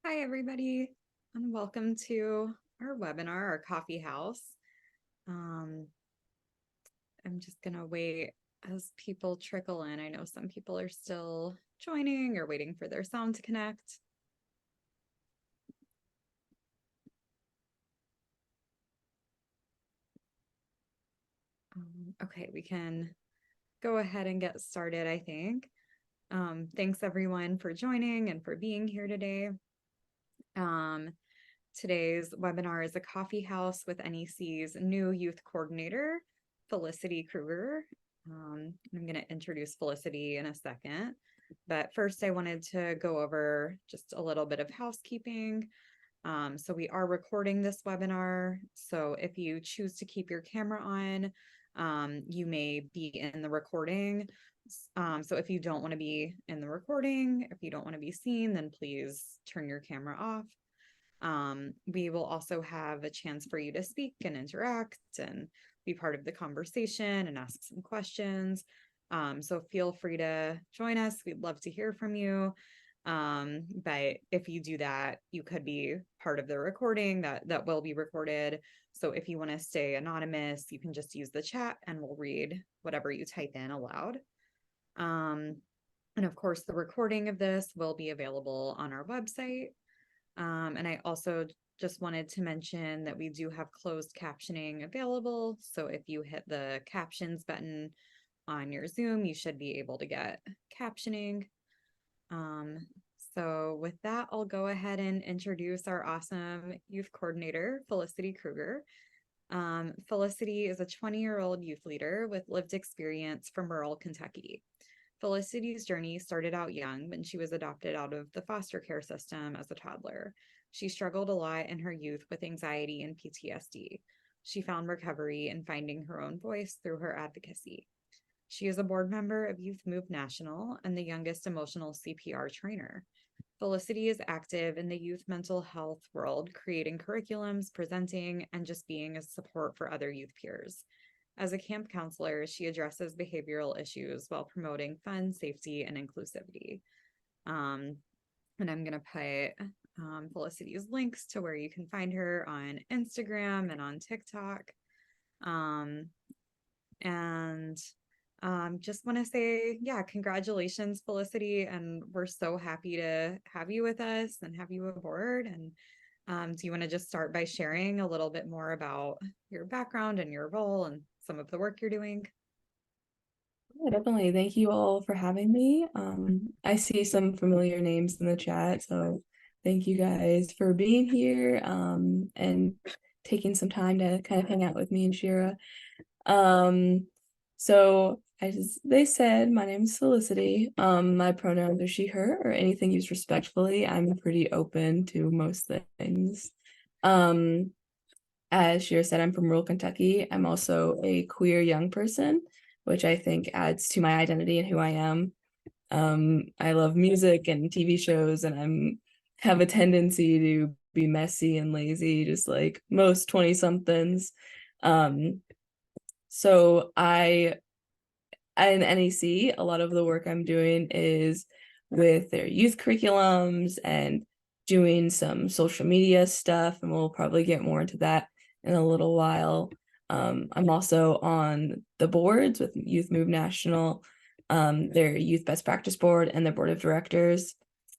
Hi, everybody, and welcome to our webinar, our coffee house. I'm just going to wait as people trickle in. I know some people are still joining or waiting for their sound to connect. Okay, we can go ahead and get started, I think. Thanks, everyone, for joining and for being here today. Today's webinar is a coffee house with NEC's new youth coordinator, Felicity Kruger. I'm going to introduce Felicity in a second, but first I wanted to go over just a little bit of housekeeping. So we are recording this webinar. So if you choose to keep your camera on, you may be in the recording. So if you don't want to be in the recording, if you don't want to be seen, then please turn your camera off. We will also have a chance for you to speak and interact and be part of the conversation and ask some questions. So feel free to join us. We'd love to hear from you. But if you do that, you could be part of the recording that will be recorded. So if you want to stay anonymous, you can just use the chat and we'll read whatever you type in aloud. And of course, the recording of this will be available on our website. And I also just wanted to mention that we do have closed captioning available. So if you hit the captions button on your Zoom, you should be able to get captioning. So with that, I'll go ahead and introduce our awesome youth coordinator, Felicity Kruger. Felicity is a 20-year-old youth leader with lived experience from rural Kentucky. Felicity's journey started out young when she was adopted out of the foster care system as a toddler. She struggled a lot in her youth with anxiety and PTSD. She found recovery in finding her own voice through her advocacy. She is a board member of Youth Move National and the youngest emotional CPR trainer. Felicity is active in the youth mental health world, creating curriculums, presenting, and just being a support for other youth peers. As a camp counselor, she addresses behavioral issues while promoting fun, safety, and inclusivity. And I'm going to put Felicity's links to where you can find her on Instagram and on TikTok. And just want to say, yeah, congratulations, Felicity. And we're so happy to have you with us and have you aboard. And do you want to just start by sharing a little bit more about your background and your role and some of the work you're doing? Yeah, definitely. Thank you all for having me. I see some familiar names in the chat, so thank you guys for being here and taking some time to kind of hang out with me and Shira. So they said my name is Felicity. My pronouns are she, her, or anything used respectfully. I'm pretty open to most things. As Shira said, I'm from rural Kentucky. I'm also a queer young person, which I think adds to my identity and who I am. I love music and TV shows, and I have a tendency to be messy and lazy, just like most 20-somethings. So in NEC, a lot of the work I'm doing is with their youth curriculums and doing some social media stuff, and we'll probably get more into that in a little while. I'm also on the boards with Youth Move National, their Youth Best Practice Board, and their Board of Directors.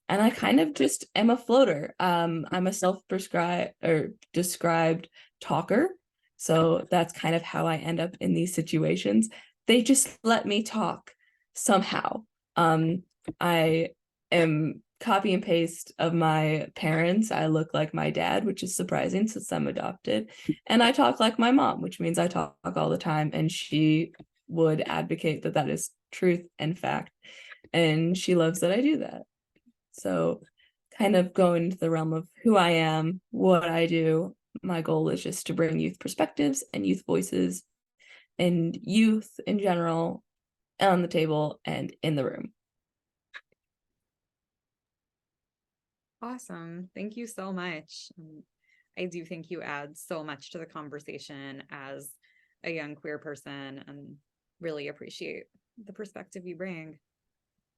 And I kind of just am a floater. I'm a self-prescribed or described talker. So that's kind of how I end up in these situations. They just let me talk somehow. I am copy and paste of my parents. I look like my dad, which is surprising since I'm adopted. And I talk like my mom, which means I talk all the time. And she would advocate that that is truth and fact. And she loves that I do that. So kind of going into the realm of who I am, what I do. My goal is just to bring youth perspectives and youth voices and youth in general on the table and in the room. Awesome. Thank you so much. I do think you add so much to the conversation as a young queer person and really appreciate the perspective you bring.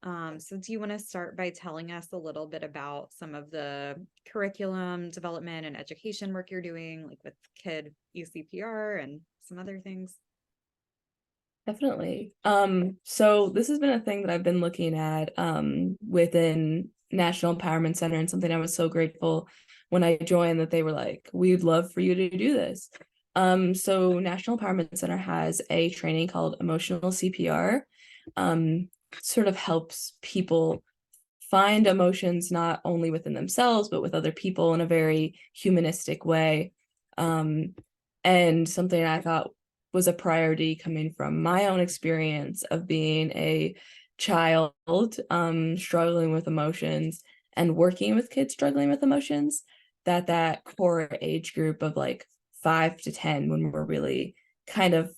So do you want to start by telling us a little bit about some of the curriculum development and education work you're doing, like with Kid UCPR and some other things? Definitely. So this has been a thing that I've been looking at within National Empowerment Center, and something I was so grateful when I joined that they were like, we'd love for you to do this. So National Empowerment Center has a training called emotional CPR. Sort of helps people find emotions not only within themselves, but with other people in a very humanistic way. And something I thought was a priority coming from my own experience of being a child struggling with emotions and working with kids struggling with emotions, that core age group of like 5 to 10, when we're really kind of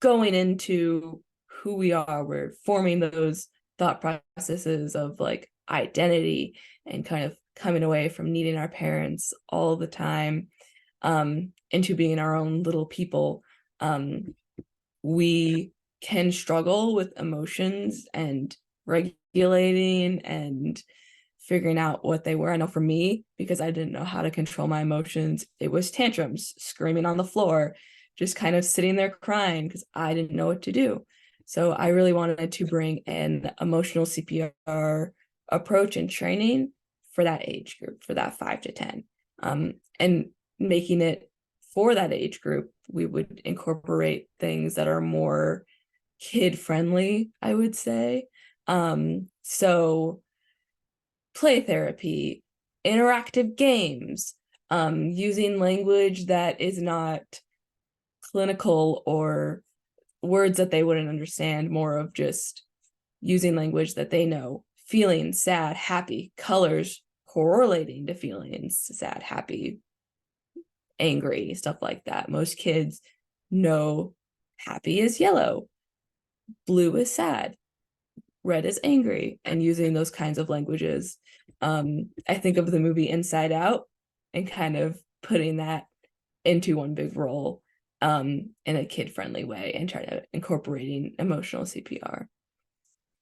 going into who we are, we're forming those thought processes of like identity and kind of coming away from needing our parents all the time into being our own little people. We can struggle with emotions and regulating and figuring out what they were. I know for me, because I didn't know how to control my emotions, it was tantrums, screaming on the floor, just kind of sitting there crying because I didn't know what to do. So I really wanted to bring an emotional CPR approach and training for that age group, for that 5 to 10. And making it for that age group, we would incorporate things that are more kid friendly, I would say. So play therapy, interactive games, using language that is not clinical or words that they wouldn't understand, more of just using language that they know, feeling sad, happy, colors correlating to feelings, sad, happy, angry, stuff like that. Most kids know happy is yellow, blue is sad, red is angry, and using those kinds of languages. I think of the movie Inside Out and kind of putting that into one big role in a kid-friendly way and try to incorporating emotional CPR.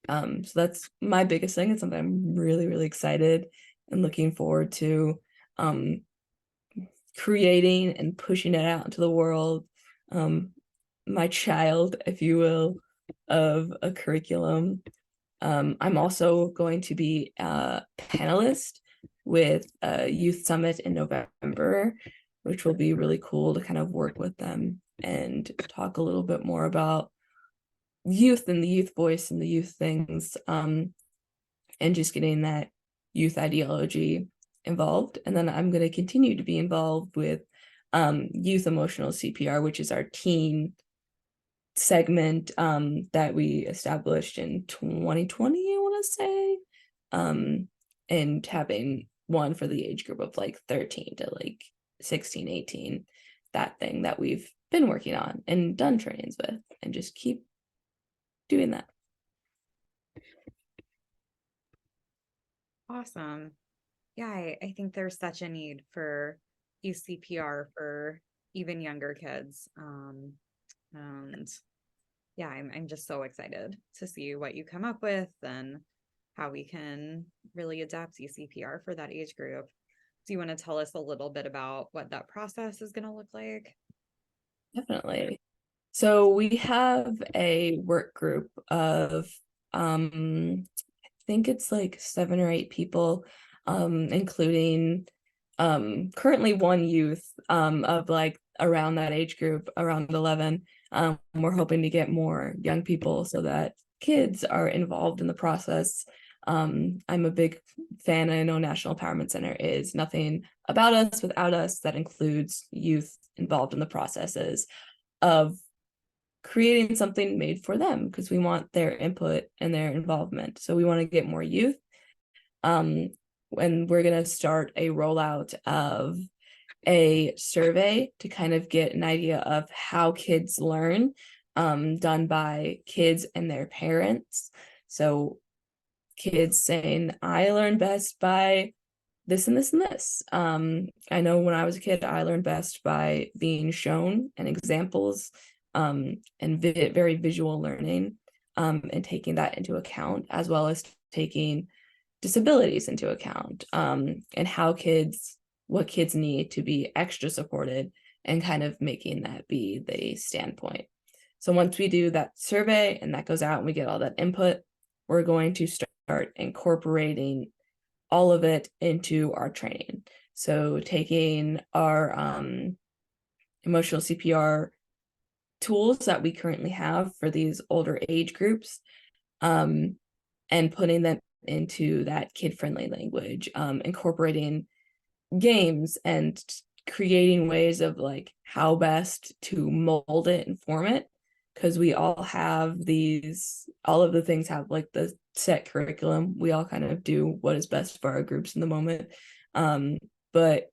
So that's my biggest thing. It's something I'm really, really excited and looking forward to creating and pushing it out into the world. My child, if you will, of a curriculum. I'm also going to be a panelist with a youth summit in November, which will be really cool to kind of work with them and talk a little bit more about youth and the youth voice and the youth things, and just getting that youth ideology involved. And then I'm going to continue to be involved with youth emotional CPR, which is our teen segment that we established in 2020, I want to say, and having one for the age group of like 13 to like 16, 18, that thing that we've been working on and done trainings with, and just keep doing that. Awesome. Yeah, I think there's such a need for UCPR for even younger kids. And yeah, I'm just so excited to see what you come up with and how we can really adapt UCPR for that age group. Do you want to tell us a little bit about what that process is going to look like? Definitely. So we have a work group of I think it's like 7 or 8 people, including currently one youth of like around that age group, around 11. We're hoping to get more young people so that kids are involved in the process. I'm a big fan, and I know National Empowerment Center is nothing about us without us. That includes youth involved in the processes of creating something made for them, because we want their input and their involvement. So we want to get more youth. And we're going to start a rollout of a survey to kind of get an idea of how kids learn, done by kids and their parents. So kids saying, I learn best by this and this and this. I know when I was a kid, I learned best by being shown and examples, and very visual learning. and taking that into account, as well as taking disabilities into account, and what kids need to be extra supported, and kind of making that be the standpoint. So once we do that survey and that goes out and we get all that input, we're going to start incorporating all of it into our training. So taking our emotional CPR tools that we currently have for these older age groups, and putting them into that kid-friendly language, incorporating games and creating ways of like how best to mold it and form it, because we all have all of the things have like the set curriculum. We all kind of do what is best for our groups in the moment, but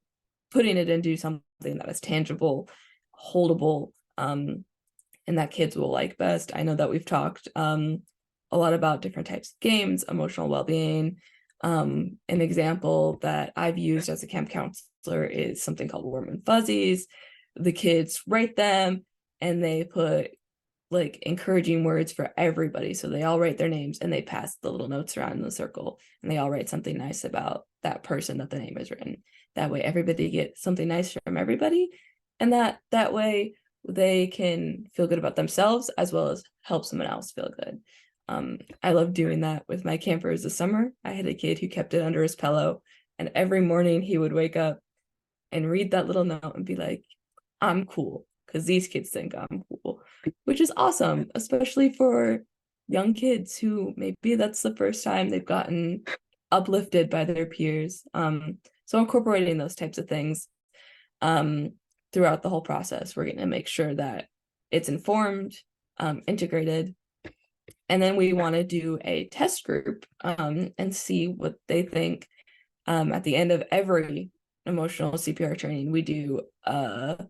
putting it into something that is tangible, holdable, and that kids will like best. I know that we've talked a lot about different types of games, emotional well-being. An example that I've used as a camp counselor is something called Warm and Fuzzies. The kids write them and they put like encouraging words for everybody. So they all write their names and they pass the little notes around in the circle, and they all write something nice about that person that the name is written. That way everybody gets something nice from everybody. And that way they can feel good about themselves as well as help someone else feel good. I love doing that with my campers this summer. I had a kid who kept it under his pillow, and every morning he would wake up and read that little note and be like, I'm cool because these kids think I'm cool, which is awesome, especially for young kids who maybe that's the first time they've gotten uplifted by their peers. So incorporating those types of things throughout the whole process, we're going to make sure that it's informed, integrated, and then we want to do a test group and see what they think. At the end of every emotional CPR training, we do the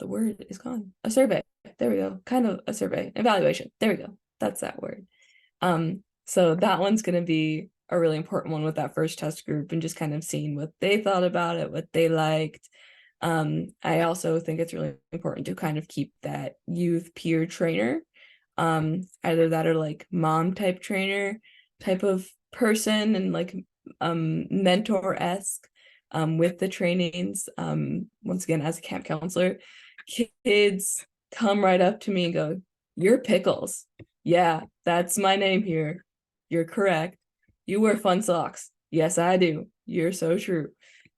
word is gone. A survey. There we go. Kind of a survey. Evaluation. There we go. That's that word. So that one's going to be a really important one with that first test group, and just kind of seeing what they thought about it, what they liked. I also think it's really important to kind of keep that youth peer trainer, either that or like mom type trainer type of person, and like mentor-esque with the trainings. Once again, as a camp counselor, kids come right up to me and go, "You're Pickles. Yeah, that's my name here. You're correct. You wear fun socks. Yes, I do. You're so true."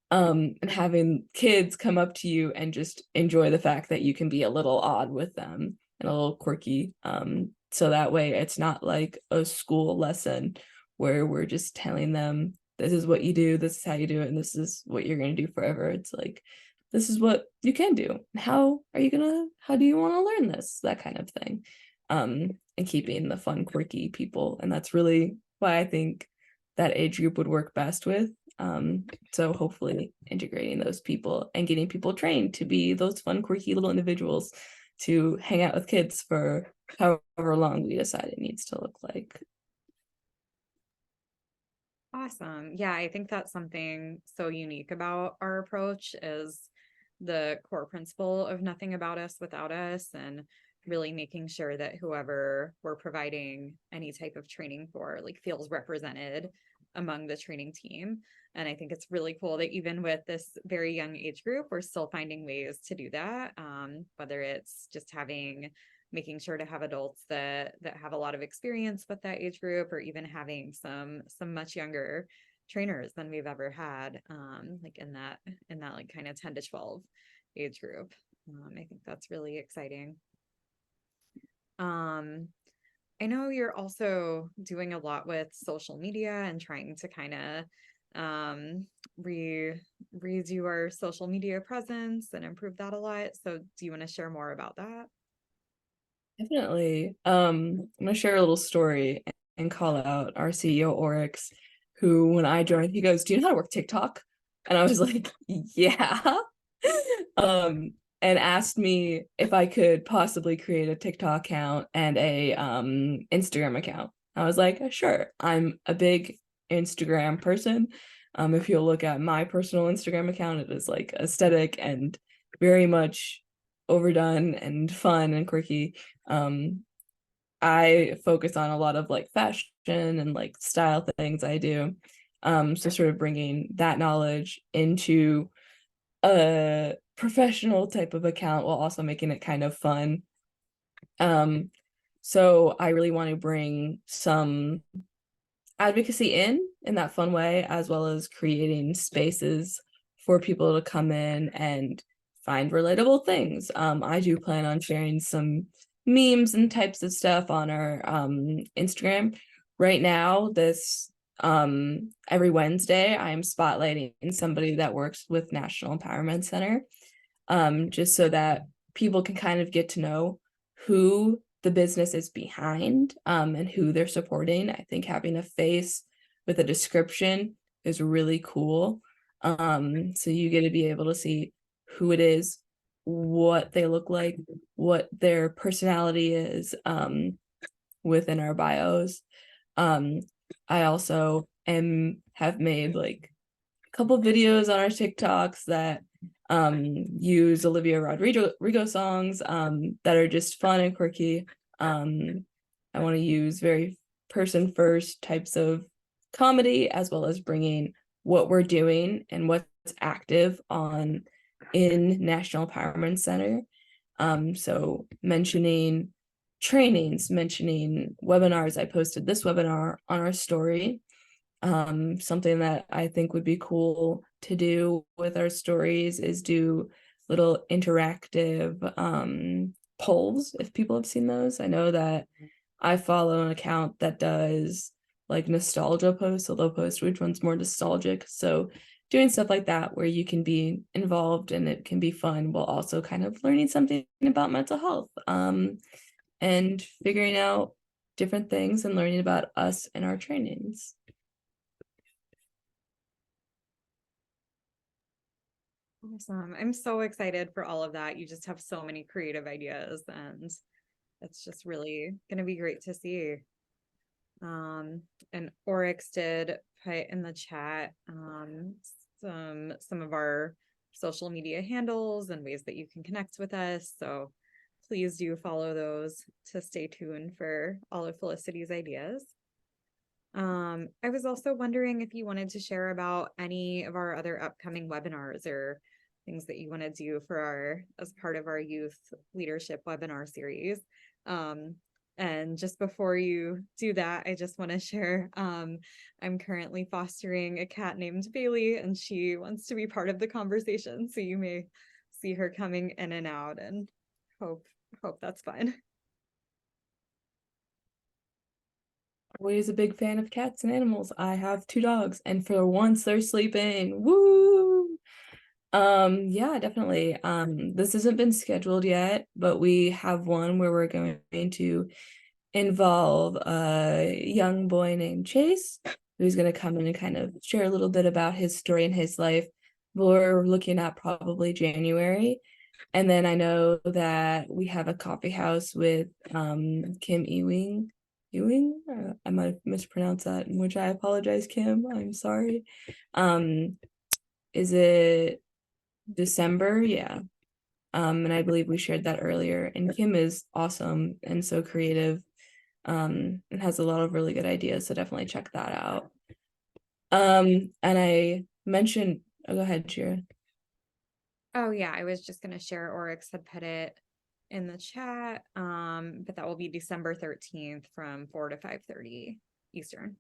And having kids come up to you and just enjoy the fact that you can be a little odd with them and a little quirky. So that way it's not like a school lesson where we're just telling them, this is what you do, this is how you do it, and this is what you're going to do forever. It's like, this is what you can do. How do you want to learn this? That kind of thing. And keeping the fun, quirky people. And that's really why I think that age group would work best with. So hopefully integrating those people and getting people trained to be those fun, quirky little individuals to hang out with kids for however long we decide it needs to look like. Awesome. Yeah, I think that's something so unique about our approach is the core principle of nothing about us without us, and really making sure that whoever we're providing any type of training for like feels represented among the training team. And I think it's really cool that even with this very young age group, we're still finding ways to do that. Whether it's just making sure to have adults that have a lot of experience with that age group, or even having some much younger trainers than we've ever had, like in that like kind of 10 to 12 age group. I think that's really exciting. I know you're also doing a lot with social media and trying to kind of redo our social media presence and improve that a lot. So do you want to share more about that? Definitely. I'm gonna share a little story and call out our CEO Oryx, who when I joined, he goes, "Do you know how to work TikTok?" And I was like, "Yeah." And asked me if I could possibly create a TikTok account and a Instagram account. I was like, sure. I'm a big Instagram person. If you'll look at my personal Instagram account, it is like aesthetic and very much overdone and fun and quirky. I focus on a lot of like fashion and like style things I do. So sort of bringing that knowledge into a professional type of account while also making it kind of fun. So I really want to bring some advocacy in that fun way, as well as creating spaces for people to come in and find relatable things. I do plan on sharing some memes and types of stuff on our Instagram. Right now, this every Wednesday, I am spotlighting somebody that works with National Empowerment Center, just so that people can kind of get to know who the business is behind, and who they're supporting. I think having a face with a description is really cool. So you get to be able to see who it is, what they look like, what their personality is, within our bios. I also have made like a couple videos on our TikToks that use Olivia Rodrigo songs that are just fun and quirky. I want to use very person first types of comedy, as well as bringing what we're doing and what's active on in National Empowerment Center. So mentioning trainings, mentioning webinars. I posted this webinar on our story. Something that I think would be cool to do with our stories is do little interactive polls, if people have seen those. I know that I follow an account that does like nostalgia posts, so they'll post which one's more nostalgic. So doing stuff like that where you can be involved and it can be fun while also kind of learning something about mental health, and figuring out different things and learning about us and our trainings. Awesome. I'm so excited for all of that. You just have so many creative ideas, and it's just really going to be great to see. And Oryx did put in the chat some of our social media handles and ways that you can connect with us. So please do follow those to stay tuned for all of Felicity's ideas. I was also wondering if you wanted to share about any of our other upcoming webinars or things that you want to do for our as part of our youth leadership webinar series. And just before you do that, I just want to share, I'm currently fostering a cat named Bailey, and she wants to be part of the conversation. So you may see her coming in and out, and hope that's fine. Always a big fan of cats and animals. I have 2 dogs, and for once they're sleeping. Woo! Yeah, definitely. This hasn't been scheduled yet, but we have one where we're going to involve a young boy named Chase, who's going to come in and kind of share a little bit about his story and his life. We're looking at probably January. And then I know that we have a coffee house with Kim Ewing. I might have mispronounced that, in which I apologize, Kim. I'm sorry. Is it December? Yeah. And I believe we shared that earlier. And Kim is awesome and so creative, and has a lot of really good ideas. So definitely check that out. And I mentioned, oh, go ahead, Shira. Oh yeah, I was just gonna share Oryx had put it in the chat. But that will be December 13th from 4 to 5:30 Eastern.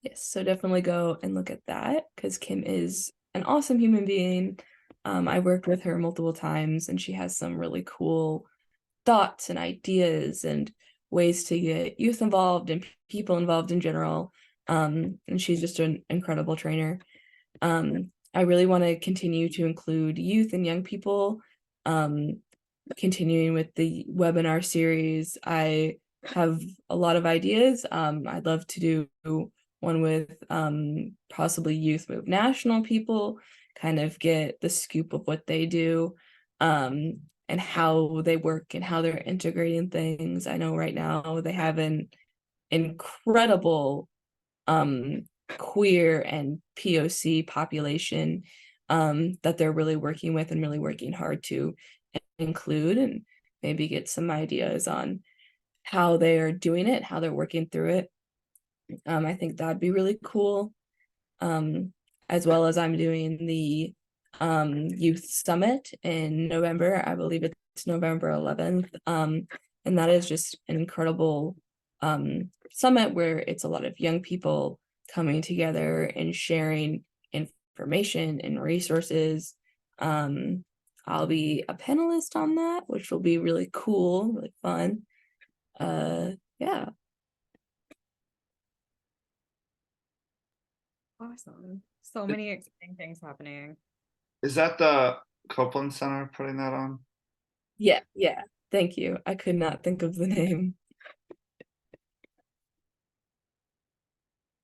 Yes, so definitely go and look at that, because Kim is an awesome human being. I worked with her multiple times, and she has some really cool thoughts and ideas and ways to get youth involved and people involved in general. And she's just an incredible trainer. I really want to continue to include youth and young people. Continuing with the webinar series, I have a lot of ideas. I'd love to do one with possibly Youth Move National people, kind of get the scoop of what they do, and how they work and how they're integrating things. I know right now they have an incredible queer and POC population, that they're really working with and really working hard to include, and maybe get some ideas on how they are doing it, how they're working through it. I think that'd be really cool. As well as I'm doing the youth summit in November. I believe it's November 11th. And that is just an incredible summit where it's a lot of young people coming together and sharing information and resources. I'll be a panelist on that, which will be really cool, really fun. Yeah. Awesome. So many exciting things happening. Is that the Copeland Center putting that on? Yeah. Thank you. I could not think of the name.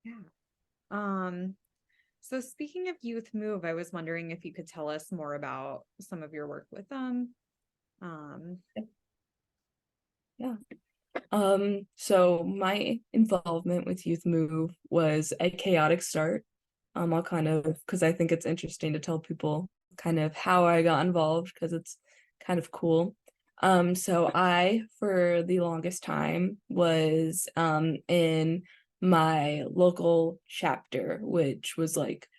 Yeah. So speaking of Youth Move, I was wondering if you could tell us more about some of your work with them. Yeah. So my involvement with Youth Move was a chaotic start. I'll kind of, because I think it's interesting to tell people kind of how I got involved, because it's kind of cool. So I, for the longest time, was in my local chapter, which was like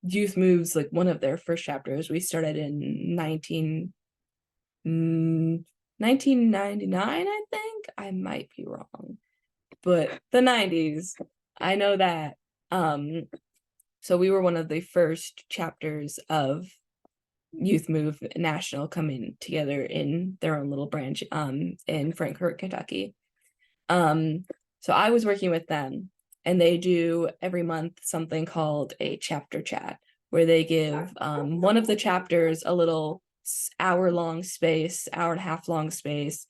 Youth Moves, like one of their first chapters. We started in 1999, I think. I might be wrong, but the 90s, I know that. So we were one of the first chapters of Youth Move National coming together in their own little branch in Frankfort, Kentucky. So I was working with them, and they do every month something called a chapter chat, where they give one of the chapters a little hour-long space, hour and a half long space,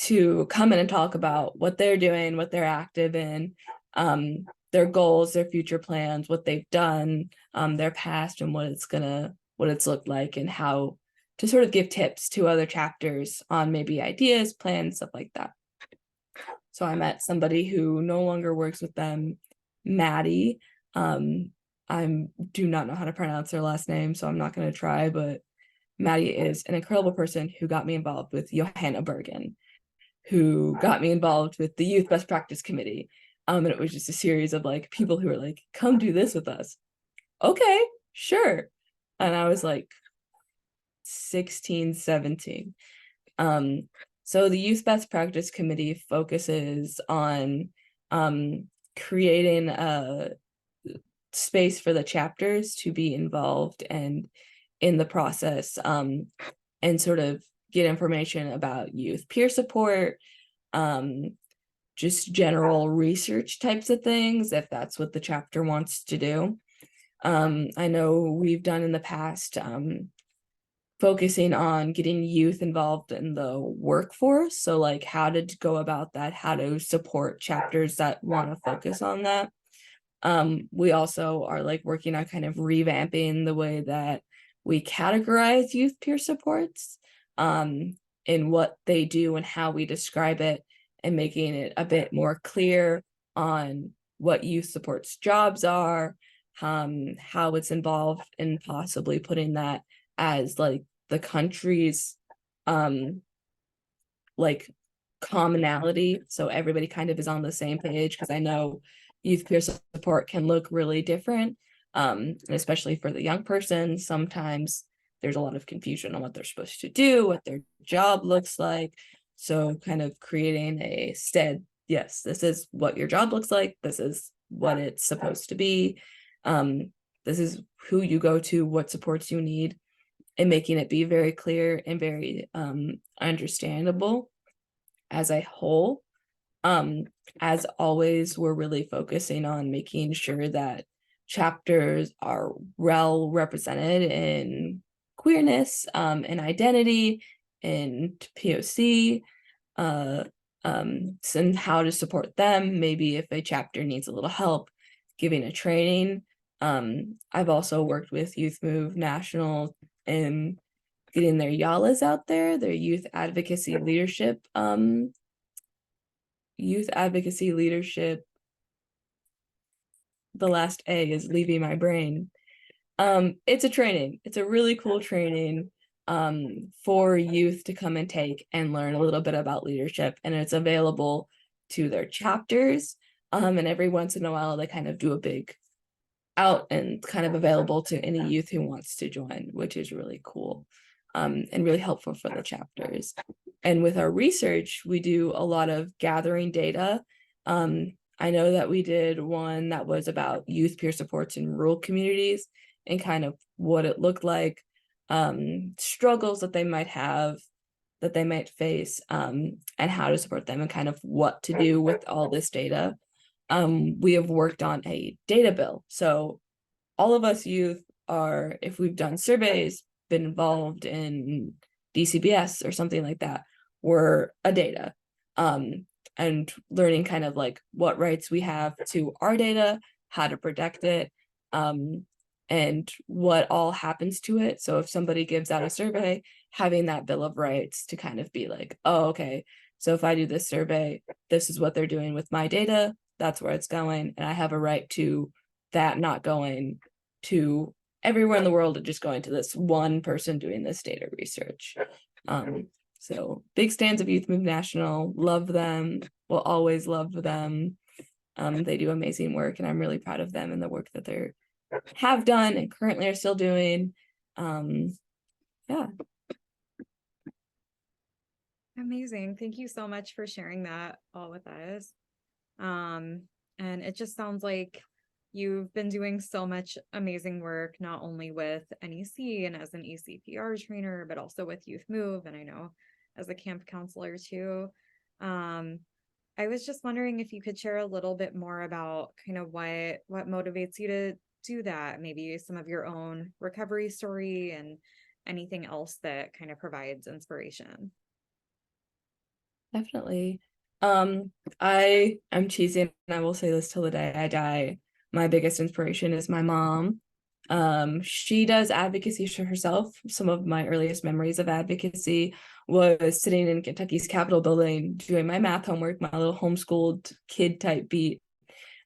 to come in and talk about what they're doing, what they're active in, their goals, their future plans, what they've done, their past, and what it's looked like, and how to sort of give tips to other chapters on maybe ideas, plans, stuff like that. So I met somebody who no longer works with them, Maddie. I do not know how to pronounce her last name, so I'm not going to try, but Maddie is an incredible person who got me involved with Johanna Bergen, who got me involved with the Youth Best Practice Committee. And it was just a series of like people who were like, come do this with us. Okay, sure. And I was like 16, 17. So the Youth Best Practice Committee focuses on creating a space for the chapters to be involved and in the process, and sort of get information about youth peer support, just general research types of things, if that's what the chapter wants to do. I know we've done in the past, focusing on getting youth involved in the workforce. So like how to go about that, how to support chapters that want to focus on that. We also are like working on kind of revamping the way that we categorize youth peer supports, in what they do and how we describe it, and making it a bit more clear on what youth supports jobs are, how it's involved, and possibly putting that as like the country's like commonality, so everybody kind of is on the same page, because I know youth peer support can look really different, and especially for the young person, sometimes there's a lot of confusion on what they're supposed to do, what their job looks like. So kind of creating a stead, yes, this is what your job looks like, this is what it's supposed to be, this is who you go to, what supports you need, and making it be very clear and very understandable as a whole. As always, we're really focusing on making sure that chapters are well represented in queerness, and identity, and POC, and how to support them. Maybe if a chapter needs a little help giving a training. I've also worked with Youth Move National and getting their YALAs out there, their youth advocacy leadership, the last A is leaving my brain. It's a training. It's a really cool training for youth to come and take and learn a little bit about leadership, and it's available to their chapters. And every once in a while they kind of do a big out and kind of available to any youth who wants to join, which is really cool. And really helpful for the chapters. And with our research, we do a lot of gathering data. I know that we did one that was about youth peer supports in rural communities and kind of what it looked like, struggles that they might have, that they might face, and how to support them and kind of what to do with all this data. We have worked on a data bill. So all of us youth are, if we've done surveys, been involved in DCBS or something like that, we're a data. And learning kind of like what rights we have to our data, how to protect it, and what all happens to it. So if somebody gives out a survey, having that bill of rights to kind of be like, oh, okay, so if I do this survey, this is what they're doing with my data, that's where it's going, and I have a right to that not going to everywhere in the world and just going to this one person doing this data research. So big stands of Youth Move National, love them, will always love them. They do amazing work, and I'm really proud of them and the work that they have done and currently are still doing. Yeah. Amazing. Thank you so much for sharing that all with us. And it just sounds like you've been doing so much amazing work, not only with NEC and as an ECPR trainer, but also with Youth Move, and I know as a camp counselor too. I was just wondering if you could share a little bit more about kind of what motivates you to do that, maybe some of your own recovery story and anything else that kind of provides inspiration. Definitely. I am cheesy, and I will say this till the day I die. My biggest inspiration is my mom. She does advocacy for herself. Some of my earliest memories of advocacy was sitting in Kentucky's Capitol building, doing my math homework, my little homeschooled kid type beat.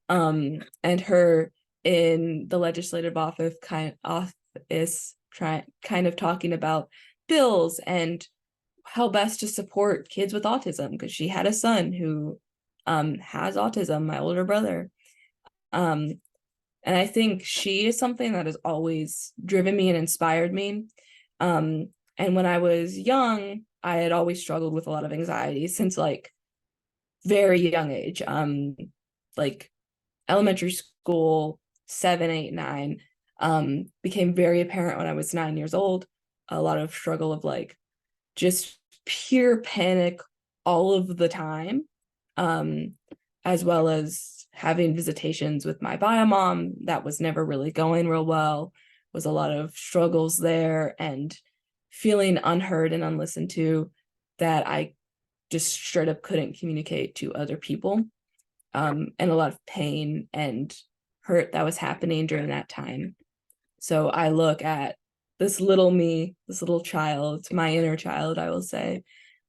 And her in the legislative office kind of talking about bills and how best to support kids with autism, because she had a son who has autism, my older brother. And I think she is something that has always driven me and inspired me. And when I was young, I had always struggled with a lot of anxiety since like very young age, like elementary school, 7, 8, 9, became very apparent when I was 9 years old. A lot of struggle of like just pure panic all of the time, as well as having visitations with my bio mom that was never really going real well, was a lot of struggles there, and feeling unheard and unlistened to, that I just straight up couldn't communicate to other people, and a lot of pain and hurt that was happening during that time. So I look at this little me, this little child, my inner child, I will say,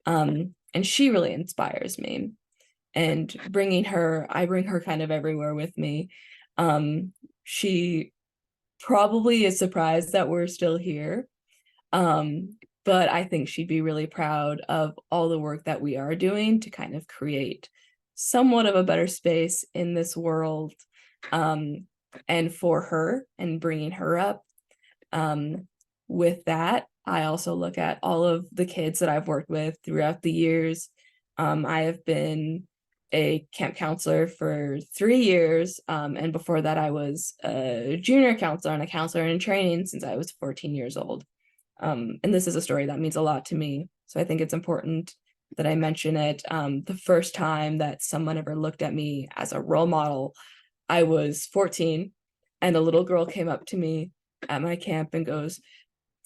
and she really inspires me. And I bring her kind of everywhere with me. She probably is surprised that we're still here, but I think she'd be really proud of all the work that we are doing to kind of create somewhat of a better space in this world, and for her and bringing her up. With that, I also look at all of the kids that I've worked with throughout the years. I have been a camp counselor for 3 years, and before that I was a junior counselor and a counselor in training since I was 14 years old. And this is a story that means a lot to me, so I think it's important that I mention it. The first time that someone ever looked at me as a role model, I was 14, and a little girl came up to me at my camp and goes,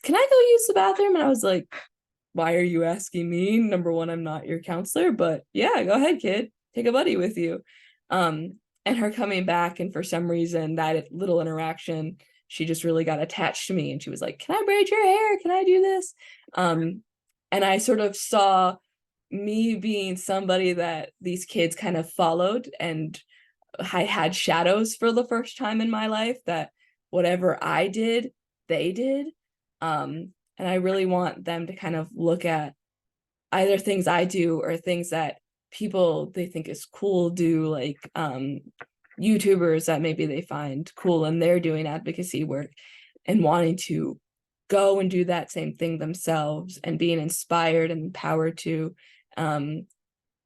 "Can I go use the bathroom?" And I was like, "Why are you asking me? Number one, I'm not your counselor, but yeah, go ahead, kid. Take a buddy with you." And her coming back, and for some reason, that little interaction, she just really got attached to me, and she was like, "Can I braid your hair? Can I do this?" And I sort of saw me being somebody that these kids kind of followed, and I had shadows for the first time in my life that whatever I did, they did. And I really want them to kind of look at either things I do or things that people they think is cool do, like YouTubers that maybe they find cool and they're doing advocacy work and wanting to go and do that same thing themselves and being inspired and empowered to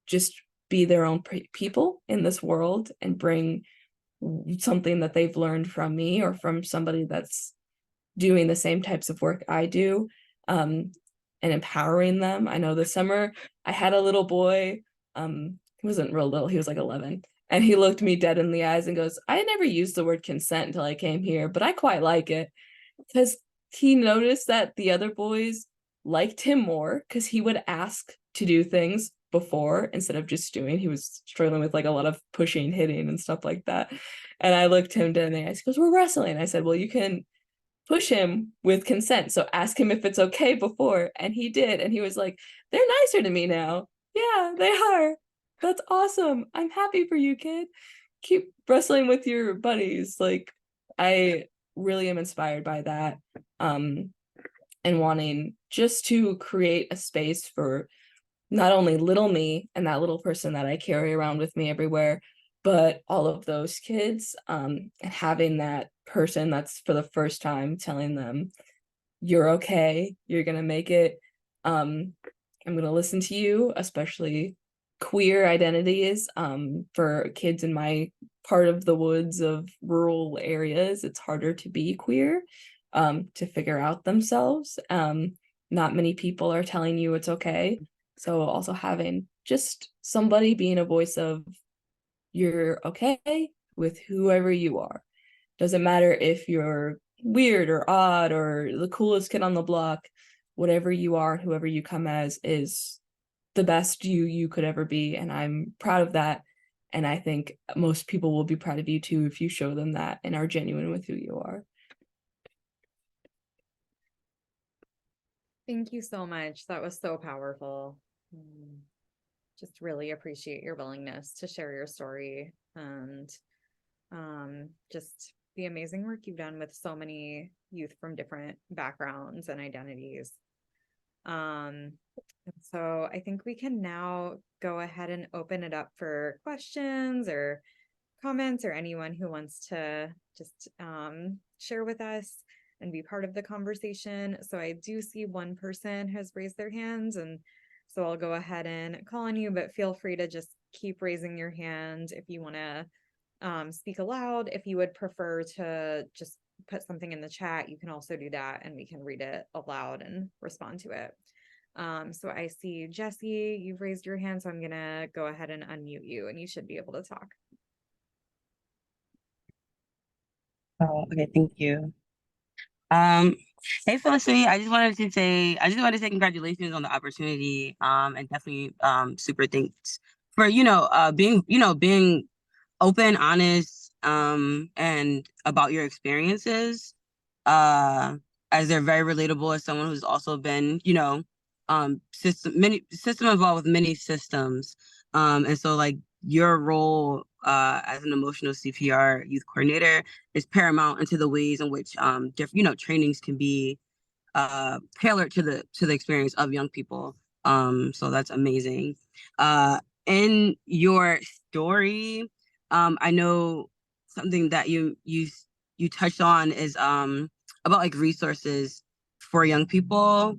just be their own people in this world and bring something that they've learned from me or from somebody that's doing the same types of work I do, and empowering them. I know this summer I had a little boy, he wasn't real little, he was like 11, and he looked me dead in the eyes and goes, I never used the word consent until I came here, but I quite like it, because he noticed that the other boys liked him more because he would ask to do things before instead of just doing. He was struggling with like a lot of pushing, hitting, and stuff like that. And I looked him dead in the eyes. He goes, we're wrestling. I said, well, you can push him with consent. So ask him if it's okay before. And he did. And he was like, they're nicer to me now. Yeah, they are. That's awesome. I'm happy for you, kid. Keep wrestling with your buddies. Like, I really am inspired by that. And wanting just to create a space for not only little me and that little person that I carry around with me everywhere, but all of those kids, and having that person that's for the first time telling them, you're okay, you're gonna make it. I'm gonna listen to you, especially queer identities. For kids in my part of the woods of rural areas, it's harder to be queer, to figure out themselves. Not many people are telling you it's okay. So also having just somebody being a voice of, you're okay with whoever you are. Doesn't matter if you're weird or odd or the coolest kid on the block, whatever you are, whoever you come as is the best you could ever be. And I'm proud of that. And I think most people will be proud of you too if you show them that and are genuine with who you are. Thank you so much. That was so powerful. Just really appreciate your willingness to share your story and just the amazing work you've done with so many youth from different backgrounds and identities. So I think we can now go ahead and open it up for questions or comments or anyone who wants to just share with us and be part of the conversation. So I do see one person has raised their hands, and so I'll go ahead and call on you, but feel free to just keep raising your hand if you want to speak aloud. If you would prefer to just put something in the chat, you can also do that and we can read it aloud and respond to it. So I see Jesse, you've raised your hand, so I'm gonna go ahead and unmute you and you should be able to talk. Oh, okay, thank you. Hey Felicity, I just wanted to say congratulations on the opportunity. And definitely super thanks for being open, honest, and about your experiences. As they're very relatable as someone who's also been, system involved with many systems. And so like your role as an emotional CPR youth coordinator is paramount into the ways in which different trainings can be tailored to the experience of young people. So that's amazing. In your story, I know something that you touched on is about like resources for young people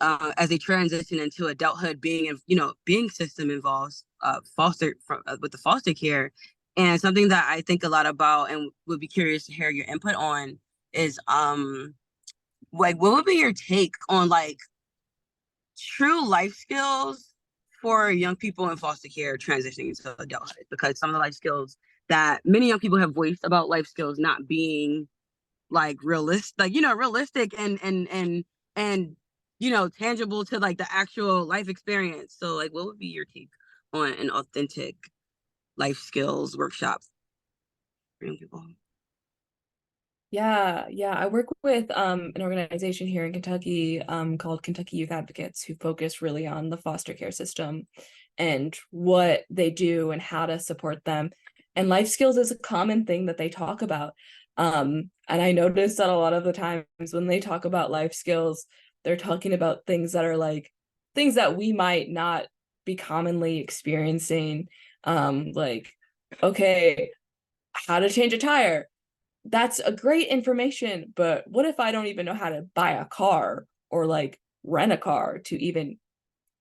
as they transition into adulthood, being system involved, with the foster care. And something that I think a lot about and would be curious to hear your input on is like what would be your take on like true life skills for young people in foster care transitioning into adulthood? Because some of the life skills that many young people have voiced about life skills not being like realistic, and tangible to like the actual life experience. So like what would be your take on an authentic life skills workshop for young people? Yeah, I work with an organization here in Kentucky called Kentucky Youth Advocates, who focus really on the foster care system and what they do and how to support them. And life skills is a common thing that they talk about. And I noticed that a lot of the times when they talk about life skills, they're talking about things that are like things that we might not be commonly experiencing. Like, okay, how to change a tire. That's a great information, but what if I don't even know how to buy a car or like rent a car to even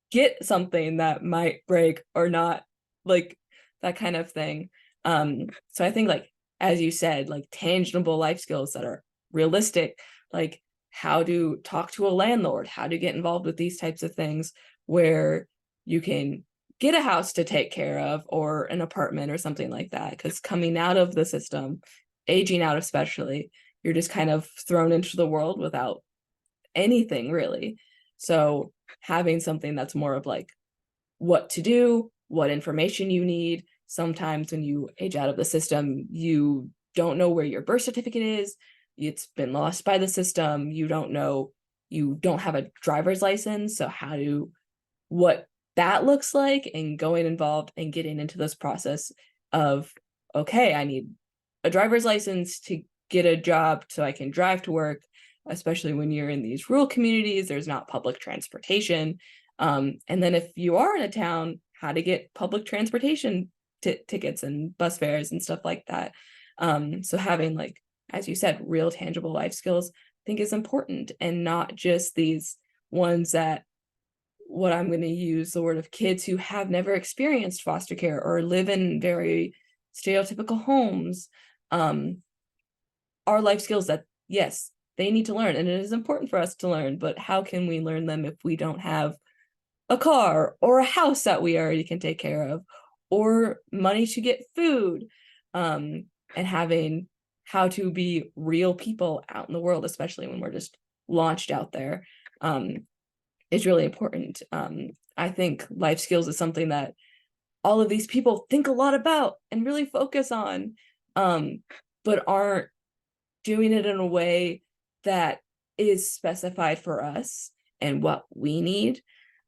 get something that might break or not, like that kind of thing. So I think, like as you said, like tangible life skills that are realistic, like how to talk to a landlord, how to get involved with these types of things where you can get a house to take care of or an apartment or something like that. Because coming out of the system, aging out especially, you're just kind of thrown into the world without anything really. So having something that's more of like what to do, what information you need. Sometimes when you age out of the system, you don't know where your birth certificate is. It's been lost by the system. You don't know, you don't have a driver's license. So what that looks like, and going involved and getting into this process of, okay, I need a driver's license to get a job so I can drive to work, especially when you're in these rural communities, there's not public transportation. And then if you are in a town, how to get public transportation tickets and bus fares and stuff like that. So having, like, as you said, real tangible life skills, I think is important, and not just these ones that, what I'm going to use the word of kids who have never experienced foster care or live in very stereotypical homes, are life skills that, yes, they need to learn, and it is important for us to learn, but how can we learn them if we don't have a car or a house that we already can take care of, or money to get food, and having how to be real people out in the world, especially when we're just launched out there, is really important. I think life skills is something that all of these people think a lot about and really focus on, but aren't doing it in a way that is specified for us and what we need,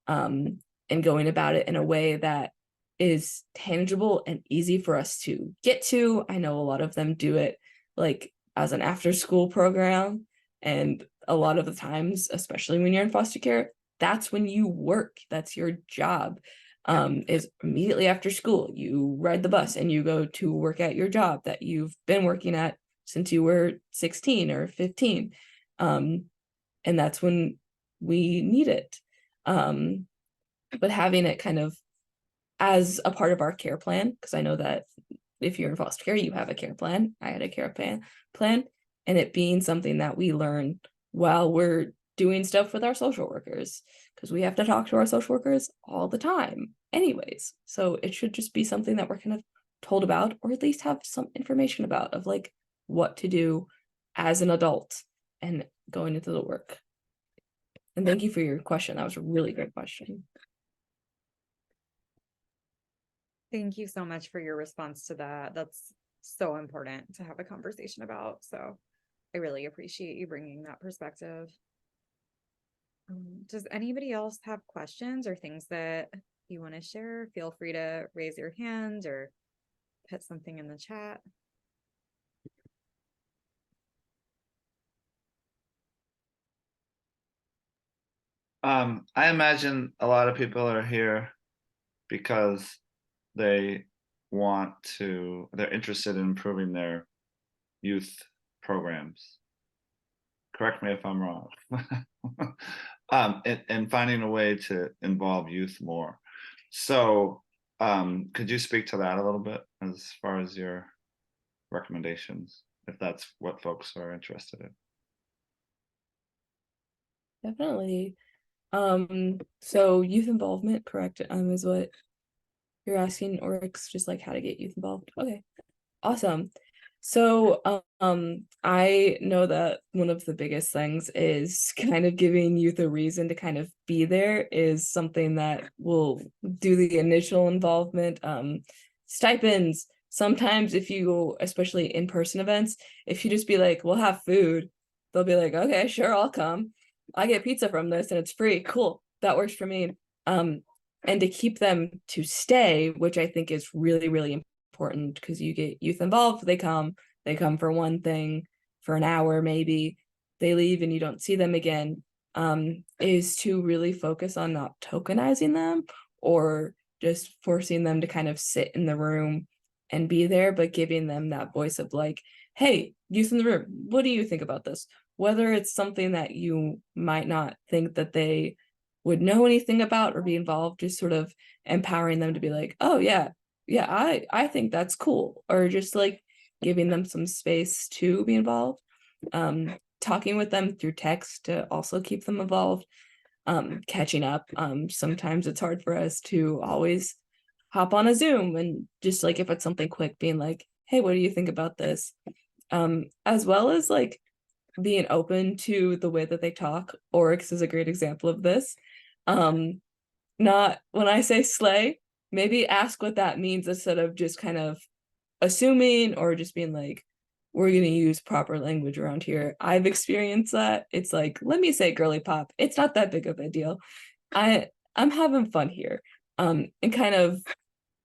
and going about it in a way that is tangible and easy for us to get to. I know a lot of them do it like as an after school program, and a lot of the times, especially when you're in foster care, that's when you work, that's your job, is immediately after school you ride the bus and you go to work at your job that you've been working at since you were 16 or 15, and that's when we need it. But having it kind of as a part of our care plan, because I know that if you're in foster care, you have a care plan. I had a care plan, and it being something that we learn while we're doing stuff with our social workers, because we have to talk to our social workers all the time anyways. So it should just be something that we're kind of told about, or at least have some information about, of like what to do as an adult and going into the work. And thank you for your question. That was a really great question. Thank you so much for your response to that. That's so important to have a conversation about. So I really appreciate you bringing that perspective. Does anybody else have questions or things that you want to share? Feel free to raise your hand or put something in the chat. I imagine a lot of people are here because they're interested in improving their youth programs. Correct me if I'm wrong. And finding a way to involve youth more. So, could you speak to that a little bit as far as your recommendations, if that's what folks are interested in? Definitely. So youth involvement, correct, is what you're asking, or it's just like how to get youth involved. Okay, awesome. So I know that one of the biggest things is kind of giving youth a reason to kind of be there is something that will do the initial involvement. Stipends, sometimes if you go, especially in-person events, if you just be like, we'll have food, they'll be like, okay, sure, I'll come. I get pizza from this and it's free. Cool. That works for me. And to keep them to stay, which I think is really, really important, because you get youth involved, they come, they come for one thing for an hour, maybe they leave and you don't see them again, is to really focus on not tokenizing them or just forcing them to kind of sit in the room and be there, but giving them that voice of like, hey, youth in the room, what do you think about this? Whether it's something that you might not think that they would know anything about or be involved, just sort of empowering them to be like, oh yeah, I think that's cool, or just like giving them some space to be involved, talking with them through text to also keep them involved, catching up. Sometimes it's hard for us to always hop on a Zoom and just like if it's something quick, being like, hey, what do you think about this? As well as like being open to the way that they talk. Oryx is a great example of this. Not when I say slay, maybe ask what that means instead of just kind of assuming or just being like, we're going to use proper language around here. I've experienced that. It's like, let me say girly pop. It's not that big of a deal. I'm having fun here. And kind of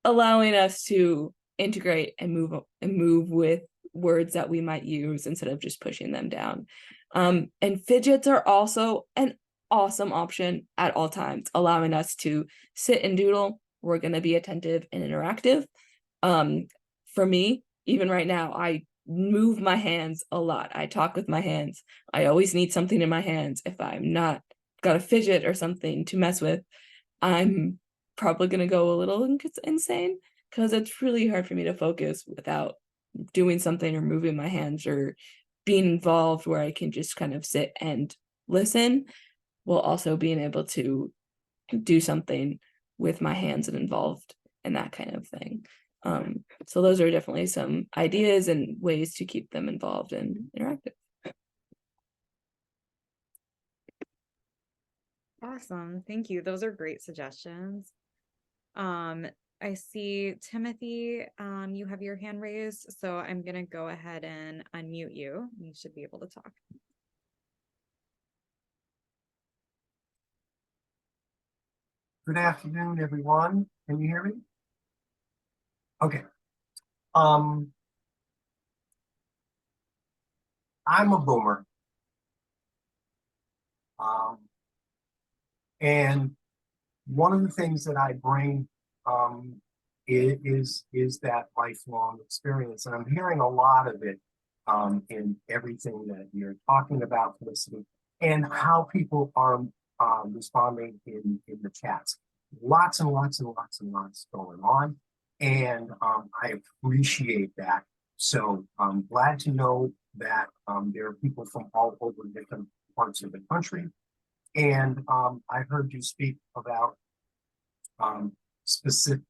allowing us to integrate and move with words that we might use instead of just pushing them down. And fidgets are also an awesome option at all times, allowing us to sit and doodle. We're going to be attentive and interactive. For me, even right now, I move my hands a lot. I talk with my hands. I always need something in my hands. If I'm not got a fidget or something to mess with, I'm probably going to go a little insane, because it's really hard for me to focus without doing something or moving my hands or being involved where I can just kind of sit and listen, while also being able to do something with my hands and involved in that kind of thing. So those are definitely some ideas and ways to keep them involved and interactive. Awesome. Thank you. Those are great suggestions. I see Timothy, you have your hand raised, so I'm gonna go ahead and unmute you. You should be able to talk. Good afternoon, everyone. Can you hear me? Okay. I'm a boomer. And one of the things that I bring is that lifelong experience. And I'm hearing a lot of it in everything that you're talking about, Felicity, and how people are responding in the chats. Lots and lots and lots and lots going on. And I appreciate that. So I'm glad to know that there are people from all over different parts of the country. And I heard you speak about specific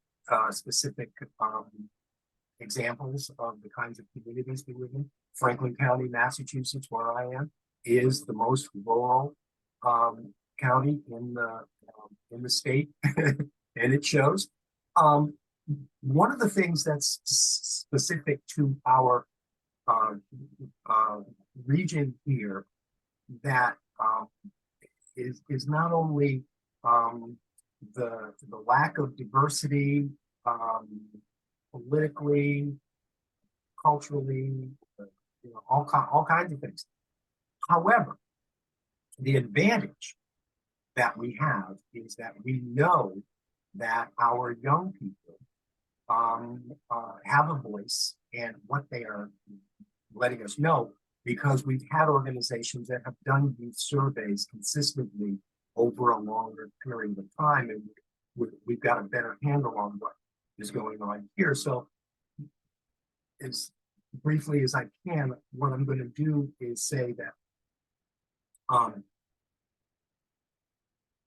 examples of the kinds of communities we live in. Franklin County, Massachusetts, where I am, is the most rural county in the state, and it shows. One of the things that's specific to our region here that is not only the lack of diversity politically, culturally, all kinds of things. However, the advantage that we have is that we know that our young people have a voice, and what they are letting us know, because we've had organizations that have done these surveys consistently over a longer period of time, and we've got a better handle on what is going on here. So as briefly as I can, what I'm going to do is say that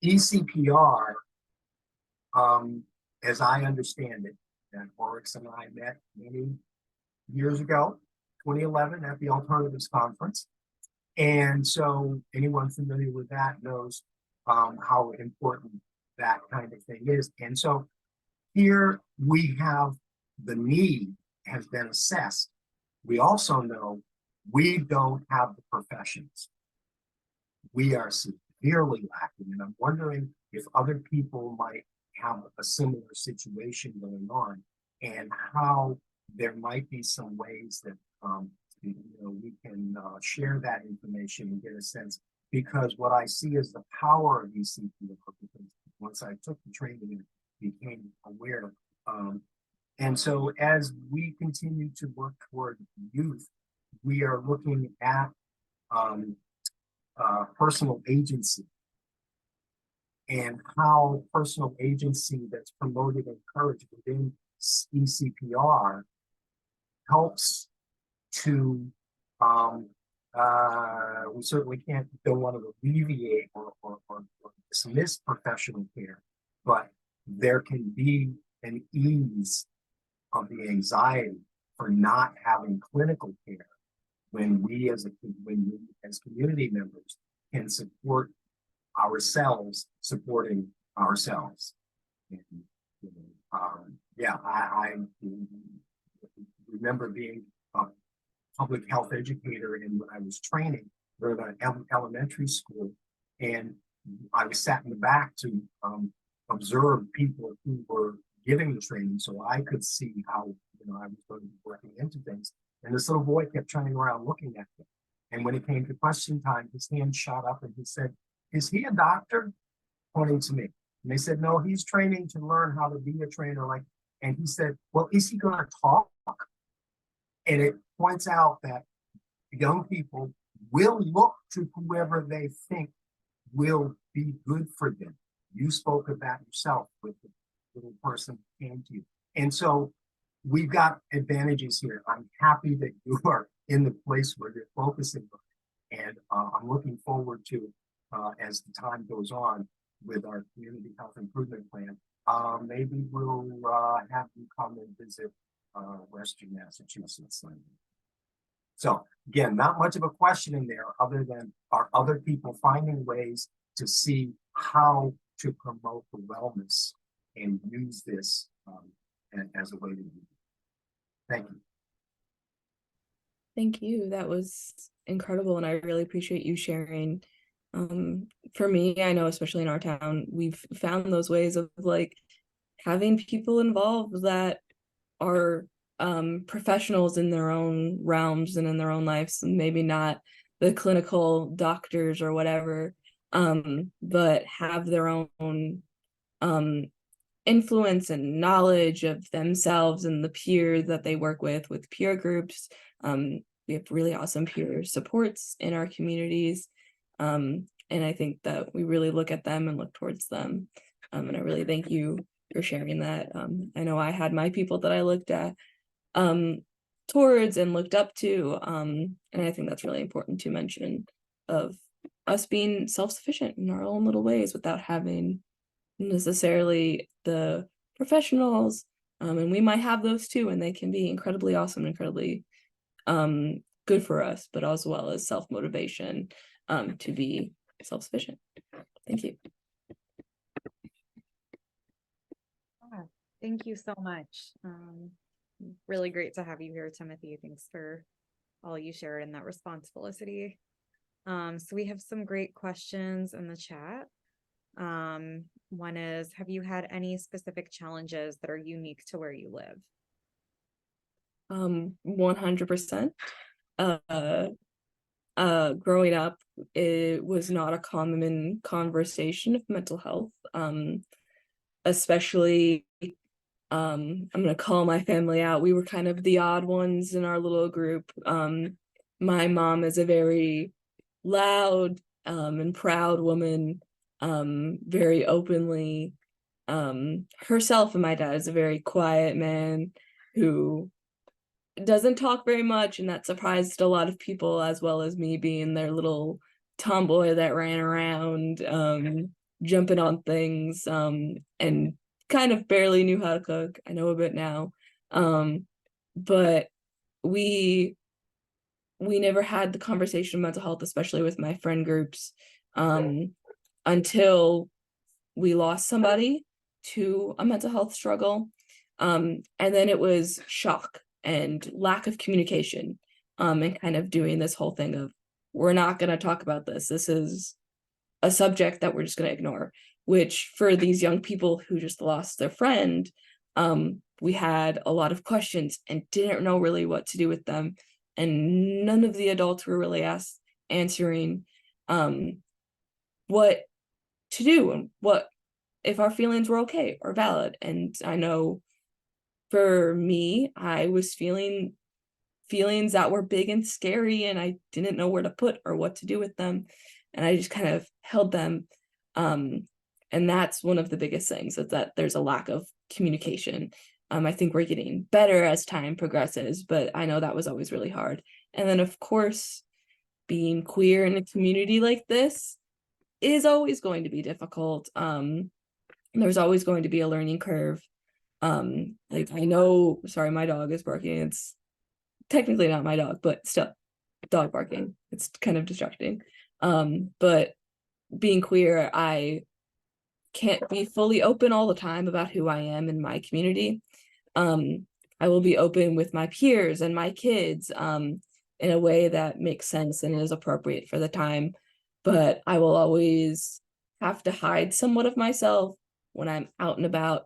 ECPR, as I understand it, and Oryx and I met many years ago, 2011, at the Alternatives Conference. And so anyone familiar with that knows how important that kind of thing is. And so here we have the need has been assessed. We also know we don't have the professions. We are severely lacking, and I'm wondering if other people might have a similar situation going on, and how there might be some ways that we can share that information and get a sense, because what I see is the power of ECPR, because once I took the training and became aware. And so as we continue to work toward youth, we are looking at personal agency and how personal agency that's promoted and encouraged within ECPR helps to, we certainly don't want to alleviate or dismiss professional care, but there can be an ease of the anxiety for not having clinical care when we as community members can support ourselves supporting ourselves. And, I remember being a public health educator, and when I was training, we were at an elementary school, and I was sat in the back to observe people who were giving the training, so I could see how I was going to be working into things. And this little boy kept turning around looking at me. And when it came to question time, his hand shot up and he said, "Is he a doctor?" Pointing to me. And they said, "No, he's training to learn how to be a trainer." And he said, "Well, is he going to talk?" And it points out that young people will look to whoever they think will be good for them. You spoke of that yourself with the little person who came to you. And so we've got advantages here. I'm happy that you are in the place where you're focusing on it. And I'm looking forward to, as the time goes on with our community health improvement plan, maybe we'll have you come and visit Western Massachusetts. So again, not much of a question in there other than are other people finding ways to see how to promote the wellness and use this as a way to do it. Thank you. Thank you. That was incredible, and I really appreciate you sharing. For me, I know especially in our town, we've found those ways of like having people involved that are professionals in their own realms and in their own lives, and maybe not the clinical doctors or whatever, but have their own influence and knowledge of themselves and the peers that they work with peer groups. We have really awesome peer supports in our communities. And I think that we really look at them and look towards them. And I really thank you for sharing that. I know I had my people that I looked at towards and looked up to. And I think that's really important to mention, of us being self-sufficient in our own little ways without having necessarily the professionals. And we might have those too, and they can be incredibly awesome, incredibly good for us, but as well as self-motivation to be self-sufficient. Thank you. Thank you so much. Really great to have you here, Timothy. Thanks for all you shared in that response, Felicity. So we have some great questions in the chat. One is, have you had any specific challenges that are unique to where you live? 100%. Growing up, it was not a common conversation of mental health, especially I'm gonna call my family out. We were kind of the odd ones in our little group. My mom is a very loud and proud woman, very openly herself, and my dad is a very quiet man who doesn't talk very much, and that surprised a lot of people, as well as me being their little tomboy that ran around jumping on things and kind of barely knew how to cook. I know a bit now, but we never had the conversation of mental health, especially with my friend groups, until we lost somebody to a mental health struggle, and then it was shock and lack of communication, and kind of doing this whole thing of, we're not going to talk about this. This is a subject that we're just going to ignore, which for these young people who just lost their friend, we had a lot of questions and didn't know really what to do with them. and none of the adults were really answering what to do and what if our feelings were okay or valid. And I know for me, I was feeling feelings that were big and scary, and I didn't know where to put or what to do with them, and I just kind of held them. And that's one of the biggest things, is that there's a lack of communication. I think we're getting better as time progresses, but I know that was always really hard. And then, of course, being queer in a community like this is always going to be difficult. There's always going to be a learning curve. Like, I know, sorry, my dog is barking. It's technically not my dog, but still, dog barking. It's kind of distracting. But being queer, I can't be fully open all the time about who I am in my community. I will be open with my peers and my kids in a way that makes sense and is appropriate for the time, but I will always have to hide somewhat of myself when I'm out and about,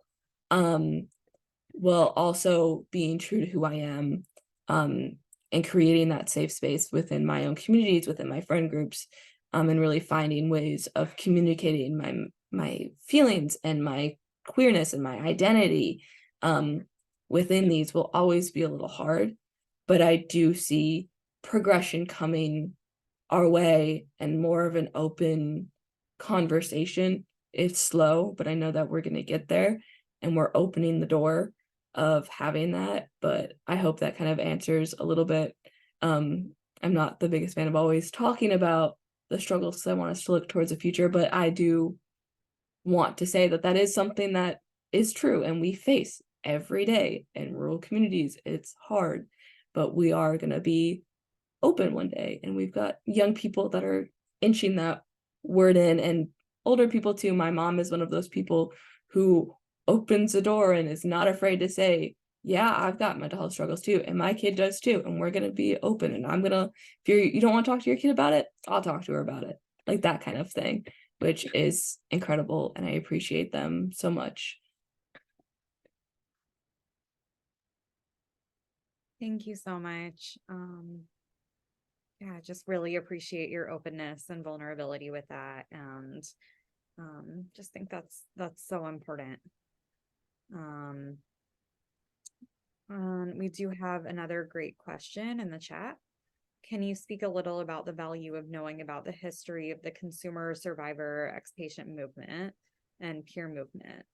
while also being true to who I am, and creating that safe space within my own communities, within my friend groups, and really finding ways of communicating my feelings and my queerness and my identity within these will always be a little hard, but I do see progression coming our way and more of an open conversation. It's slow, but I know that we're going to get there, and we're opening the door of having that. But I hope that kind of answers a little bit. I'm not the biggest fan of always talking about the struggles, because I want us to look towards the future, but I do want to say that that is something that is true and we face every day in rural communities. It's hard, but we are going to be open one day, and we've got young people that are inching that word in, and older people too. My mom is one of those people who opens the door and is not afraid to say, yeah, I've got mental health struggles too, and my kid does too, and we're going to be open, and I'm going to, if you don't want to talk to your kid about it, I'll talk to her about it, like that kind of thing, which is incredible, and I appreciate them so much. Thank you so much. Yeah, just really appreciate your openness and vulnerability with that, and just think that's so important. We do have another great question in the chat. Can you speak a little about the value of knowing about the history of the consumer, survivor, ex-patient movement and peer movement?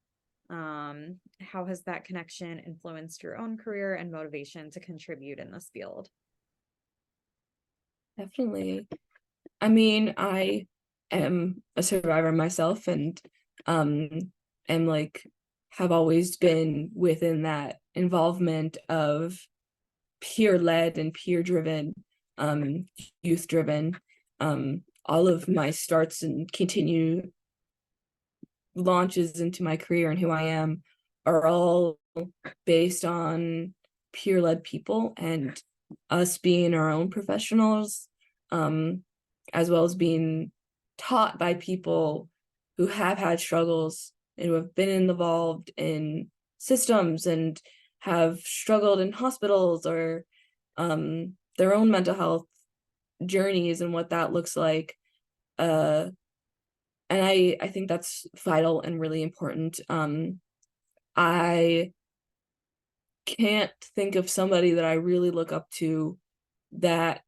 How has that connection influenced your own career and motivation to contribute in this field? Definitely. I mean, I am a survivor myself, and am like, have always been within that involvement of peer-led and peer-driven, youth-driven. All of my starts and continue launches into my career and who I am are all based on peer-led people and us being our own professionals, as well as being taught by people who have had struggles and who have been involved in systems and have struggled in hospitals or their own mental health journeys and what that looks like. And I think that's vital and really important. I can't think of somebody that I really look up to that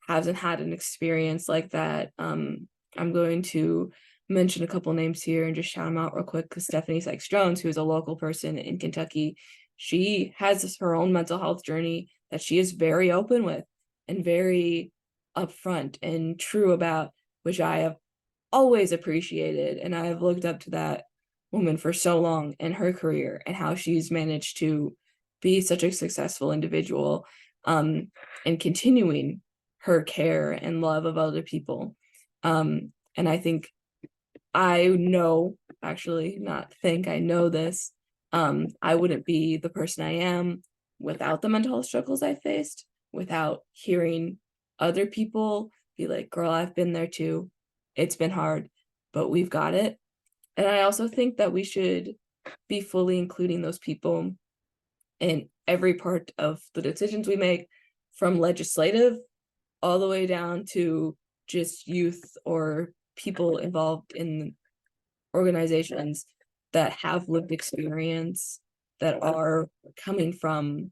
hasn't had an experience like that. I'm going to mention a couple names here and just shout them out real quick, because Stephanie Sykes-Jones, who is a local person in Kentucky, she has her own mental health journey that she is very open with and very upfront and true about, which I have always appreciated. And I have looked up to that woman for so long in her career and how she's managed to be such a successful individual, and continuing her care and love of other people. And I think I know, actually not think, I know this, I wouldn't be the person I am without the mental health struggles I faced, without hearing other people be like, girl, I've been there too. It's been hard, but we've got it. And I also think that we should be fully including those people in every part of the decisions we make, from legislative all the way down to just youth or people involved in organizations that have lived experience, that are coming from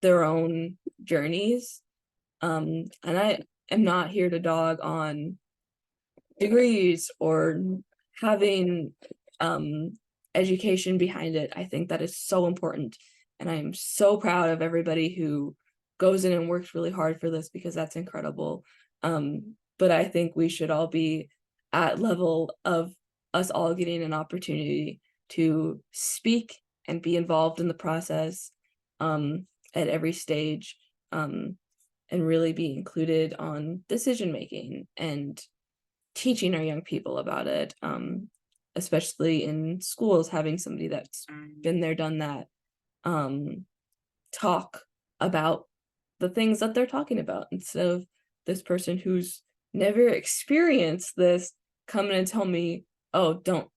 their own journeys. And I am not here to dog on degrees or having education behind it. I think that is so important. And I am so proud of everybody who goes in and works really hard for this, because that's incredible. But I think we should all be at level of us all getting an opportunity to speak and be involved in the process at every stage, and really be included on decision making and teaching our young people about it, especially in schools, having somebody that's been there, done that, talk about the things that they're talking about, instead of this person who's never experienced this coming and tell me, oh, don't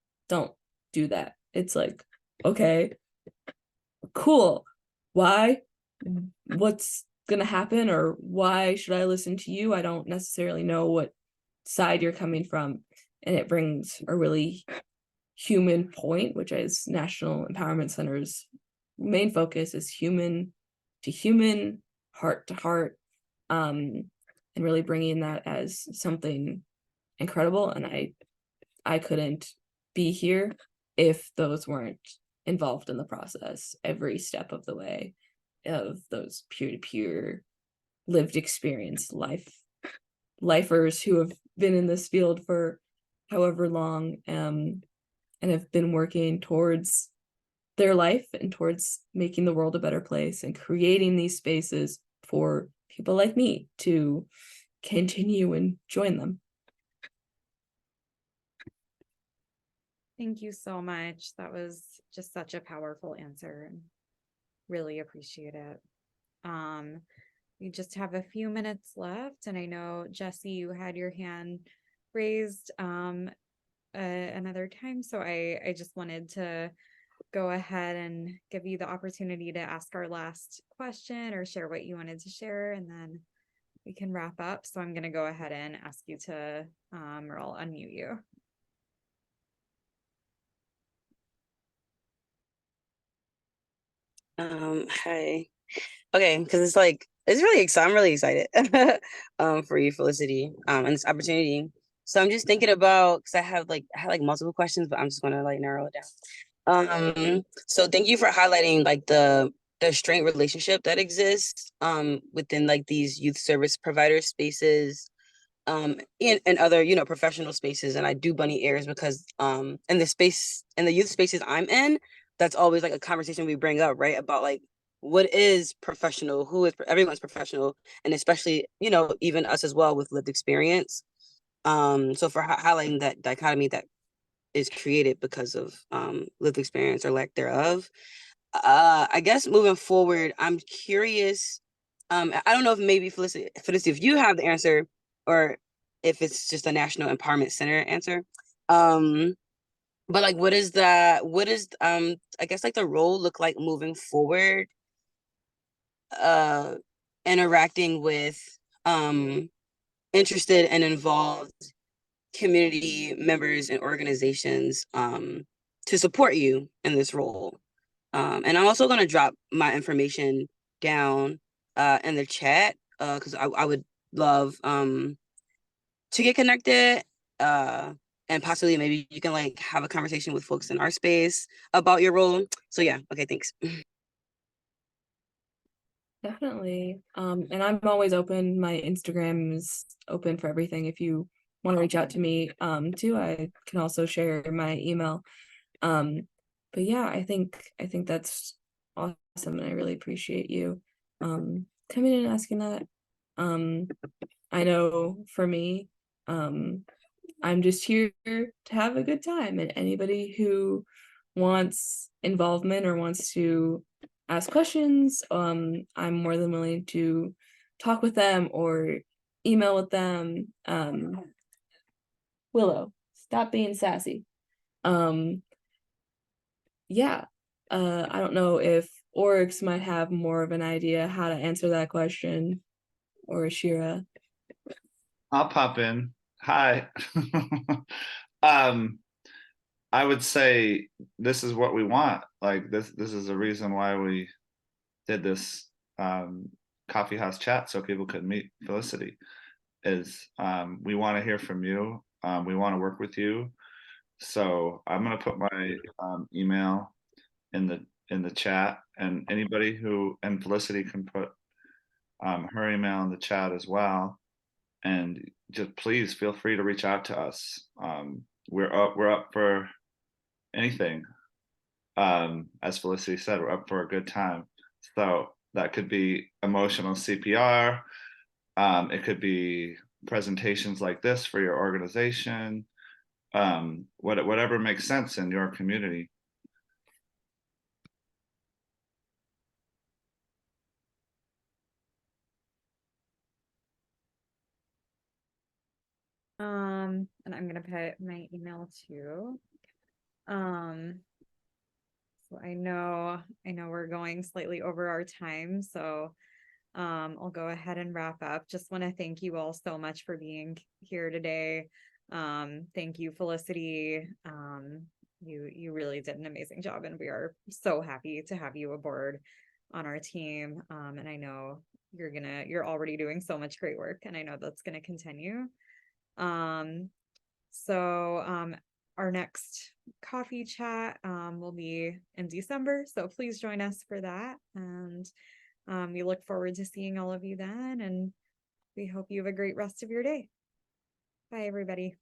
do that. It's like, okay, cool. Why? What's gonna happen, or why should I listen to you? I don't necessarily know what side you're coming from. And it brings a really human point, which is National Empowerment Center's main focus is human to human, heart to heart, and really bringing that as something incredible. And I couldn't be here if those weren't involved in the process every step of the way, of those peer-to-peer lived experience lifers who have been in this field for however long, and have been working towards their life and towards making the world a better place and creating these spaces for people like me to continue and join them. Thank you so much. That was just such a powerful answer, and really appreciate it. We just have a few minutes left, and I know Jesse, you had your hand raised another time, so I just wanted to go ahead and give you the opportunity to ask our last question or share what you wanted to share, and then we can wrap up. So I'm going to go ahead and ask you to, or I'll unmute you. Hi. Okay, because it's really exciting. I'm really excited for you, Felicity, and this opportunity. So I'm just thinking about, because I had multiple questions, but I'm just gonna narrow it down. So thank you for highlighting the strained relationship that exists within these youth service provider spaces, and other professional spaces. And I do bunny ears because in the youth spaces I'm in, that's always a conversation we bring up, right? About what is professional, everyone's professional, and especially even us as well with lived experience. So for highlighting that dichotomy that is created because of lived experience or lack thereof. I guess moving forward, I'm curious. I don't know if maybe Felicity, if you have the answer, or if it's just a National Empowerment Center answer. But what is I guess the role look like moving forward, interacting with interested and involved community members and organizations to support you in this role. And I'm also going to drop my information down in the chat, because I would love to get connected, and possibly maybe you can have a conversation with folks in our space about your role. So yeah, okay, thanks. Definitely. And I'm always open. My Instagram is open for everything. If you want to reach out to me too, I can also share my email. But yeah, I think that's awesome, and I really appreciate you coming in and asking that. I know for me, I'm just here to have a good time, and anybody who wants involvement or wants to ask questions, I'm more than willing to talk with them or email with them. Willow, stop being sassy. Yeah, I don't know if orgs might have more of an idea how to answer that question, or Shira. I'll pop in. Hi. I would say this is what we want. Like this is the reason why we did this coffee house chat, so people could meet Felicity. Is we want to hear from you. We want to work with you. So I'm gonna put my email in the chat, and anybody who, and Felicity can put her email in the chat as well. And just please feel free to reach out to us. We're up for anything. As Felicity said, we're up for a good time. So that could be emotional CPR. It could be presentations like this for your organization. Whatever makes sense in your community. And I'm gonna put my email too. So I know we're going slightly over our time, so I'll go ahead and wrap up. Just want to thank you all so much for being here today. Thank you, Felicity. You really did an amazing job, and we are so happy to have you aboard on our team. And I know you're already doing so much great work, and I know that's gonna continue. Our next coffee chat will be in December, so please join us for that. And we look forward to seeing all of you then, and we hope you have a great rest of your day. Bye, everybody.